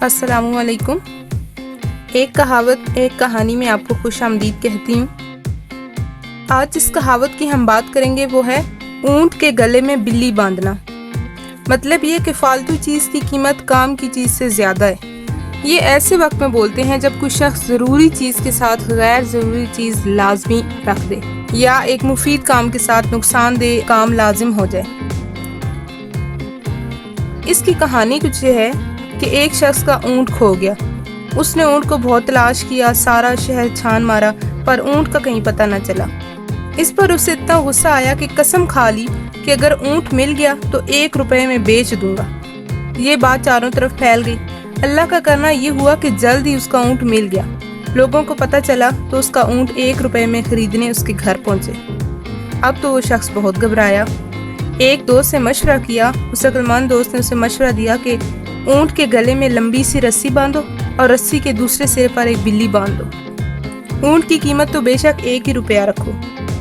अस्सलामु अलैकुम। एक कहावत एक कहानी में आपको खुश आमदीद कहती हूँ। आज जिस कहावत की हम बात करेंगे वो है ऊंट के गले में बिल्ली बांधना। मतलब ये कि फालतू चीज़ की कीमत काम की चीज़ से ज़्यादा है। ये ऐसे वक्त में बोलते हैं जब कोई शख्स ज़रूरी चीज़ के साथ गैर ज़रूरी चीज़ लाजमी रख दे या एक मुफीद काम के साथ नुकसानदेह काम लाजिम हो जाए। इसकी कहानी कुछ ये है कि एक शख्स का ऊंट खो गया। उसने ऊंट को बहुत तलाश किया, सारा शहर छान मारा, पर ऊंट का कहीं पता न चला। इस पर उसे इतना गुस्सा आया कि कसम खा ली कि अगर ऊंट मिल गया तो 1 रुपए में बेच दूंगा। ये बात चारों तरफ फैल गई। अल्लाह का करना ये हुआ कि जल्द ही उसका ऊंट मिल गया। लोगों को पता चला तो उसका ऊंट 1 रुपए में खरीदने उसके घर पहुंचे। अब तो वो शख्स बहुत घबराया। एक दोस्त से मशवरा किया। उस अक्लमंद दोस्त ने उसे मशवरा दिया कि ऊंट के गले में लंबी सी रस्सी बांधो और रस्सी के दूसरे सिरे पर एक बिल्ली बांध दो। ऊंट की कीमत तो बेशक 1 ही रुपया रखो,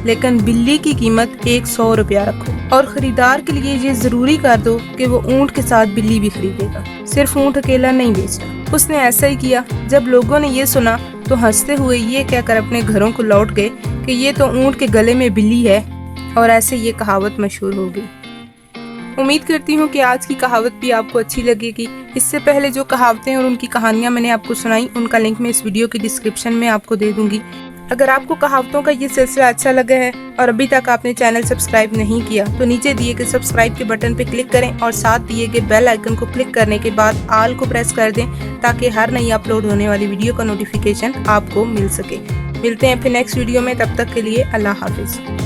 लेकिन बिल्ली की कीमत 100 रुपया रखो और खरीदार के लिए ये जरूरी कर दो कि वो ऊंट के साथ बिल्ली भी खरीदेगा, सिर्फ ऊंट अकेला नहीं बेचना। उसने ऐसा ही किया। जब लोगों ने ये सुना तो हंसते हुए ये कहकर अपने घरों को लौट गए कि ये तो ऊंट के गले में बिल्ली है, और ऐसे ये कहावत मशहूर हो गई। उम्मीद करती हूँ कि आज की कहावत भी आपको अच्छी लगेगी। इससे पहले जो कहावतें और उनकी कहानियाँ मैंने आपको सुनाई, उनका लिंक मैं इस वीडियो की डिस्क्रिप्शन में आपको दे दूंगी। अगर आपको कहावतों का ये सिलसिला अच्छा लगा है और अभी तक आपने चैनल सब्सक्राइब नहीं किया तो नीचे दिए गए सब्सक्राइब के बटन पर क्लिक करें और साथ दिए गए बेल आइकन को क्लिक करने के बाद ऑल को प्रेस कर दें ताकि हर नई अपलोड होने वाली वीडियो का नोटिफिकेशन आपको मिल सके। मिलते हैं फिर नेक्स्ट वीडियो में, तब तक के लिए अल्लाह हाफिज।